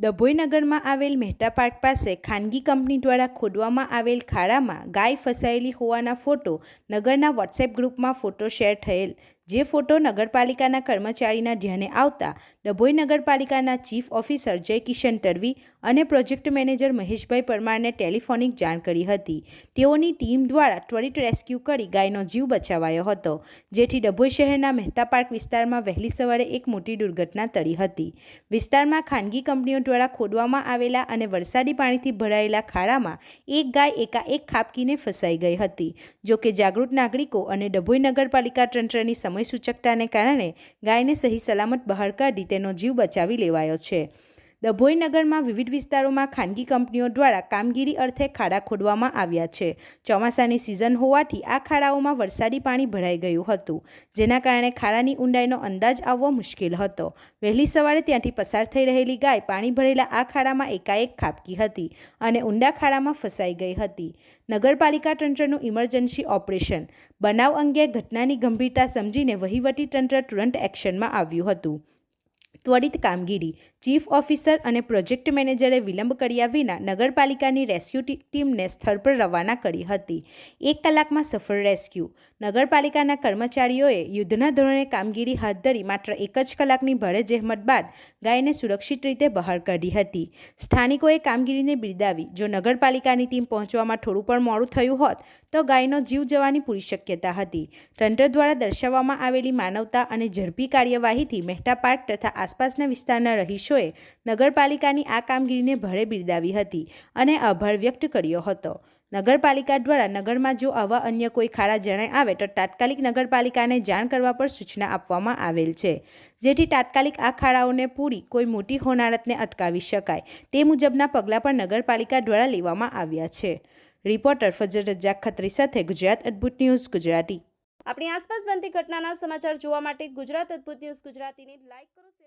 ડભોઈ નગરમાં આવેલ મહેતા પાર્ક પાસે ખાનગી કંપની દ્વારા ખોદવામાં આવેલ ખાડામાં ગાય ફસાયેલી હોવાના ફોટો નગરના વોટ્સએપ ગ્રુપમાં ફોટો શેર થયેલ, જે ફોટો નગરપાલિકાના કર્મચારીના ધ્યાને આવતા ડભોઈ નગરપાલિકાના ચીફ ઓફિસર જય કિશન તડવી અને પ્રોજેક્ટ મેનેજર મહેશભાઈ પરમારને ટેલિફોનિક જાણ કરી હતી। તેઓની ટીમ દ્વારા ત્વરિત રેસ્ક્યુ કરી ગાયનો જીવ બચાવાયો હતો, જેથી ડભોઈ શહેરના મહેતા પાર્ક વિસ્તારમાં વહેલી સવારે એક મોટી દુર્ઘટના ટળી હતી। વિસ્તારમાં ખાનગી કંપનીઓ દ્વારા ખોદવામાં આવેલા અને વરસાદી પાણીથી ભરાયેલા ખાડામાં એક ગાય એકાએક ખાબકીને ફસાઈ ગઈ હતી। જોકે જાગૃત નાગરિકો અને ડભોઈ નગરપાલિકા તંત્રની સમય સૂચકતાને કારણે ગાયને સહી સલામત બહાર કાઢી તેનો જીવ બચાવી લેવાયો છે। ડભોઈ નગરમાં વિવિધ વિસ્તારોમાં ખાનગી કંપનીઓ દ્વારા કામગીરી અર્થે ખાડા ખોદવામાં આવ્યા છે। ચોમાસાની સિઝન હોવાથી આ ખાડાઓમાં વરસાદી પાણી ભરાઈ ગયું હતું, જેના કારણે ખાડાની ઊંડાઈનો અંદાજ આવવો મુશ્કેલ હતો। વહેલી સવારે ત્યાંથી પસાર થઈ રહેલી ગાય પાણી ભરેલા આ ખાડામાં એકાએક ખાબકી હતી અને ઊંડા ખાડામાં ફસાઈ ગઈ હતી। નગરપાલિકા તંત્રનું ઇમરજન્સી ઓપરેશન બનાવ અંગે ઘટનાની ગંભીરતા સમજીને વહીવટી તંત્ર તુરંત એક્શનમાં આવ્યું હતું। ત્વરિત કામગીરી ચીફ ઓફિસર અને પ્રોજેક્ટ મેનેજરે વિલંબ કર્યા વિના નગરપાલિકાની રેસ્ક્યુ ટીમને સ્થળ પર રવાના કરી હતી। 1 કલાકમાં સફળ રેસ્ક્યુ। નગરપાલિકાના કર્મચારીઓએ યુદ્ધના ધોરણે કામગીરી હાથ ધરી માત્ર 1 જ કલાકની ભારે જહેમત બાદ ગાયને સુરક્ષિત રીતે બહાર કાઢી હતી। સ્થાનિકોએ કામગીરીને બિરદાવી। જો નગરપાલિકાની ટીમ પહોંચવામાં થોડું પણ મોડું થયું હોત તો ગાયનો જીવ જવાની પૂરી શક્યતા હતી। તંત્ર દ્વારા દર્શાવવામાં આવેલી માનવતા અને ઝડપી કાર્યવાહીથી મહેતા પાર્ક તથા આસપાસના વિસ્તારના રહીશોએ નગરપાલિકાની આ કામગીરીને ભારે બિરદાવી હતી અને આભાર વ્યક્ત કર્યો હતો। નગરપાલિકા દ્વારા નગરમાં જો આવા અન્ય કોઈ ખાડા જણાય આવે તો તાત્કાલિક નગરપાલિકાને જાણ કરવા પર સૂચના આપવામાં આવેલ છે, જેથી તાત્કાલિક આ ખાડાઓને પૂરી કોઈ મોટી હોનારતને અટકાવી શકાય તે મુજબના પગલાં પણ નગરપાલિકા દ્વારા લેવામાં આવ્યા છે। રિપોર્ટર ફજર રજાક ખત્રી સાથે ગુજરાત અદ્ભુત ન્યૂઝ ગુજરાતી। આપણી આસપાસ બનતી ઘટનાના સમાચાર જોવા માટે ગુજરાત અદ્ભુત ન્યૂઝ ગુજરાતીને લાઈક કરો।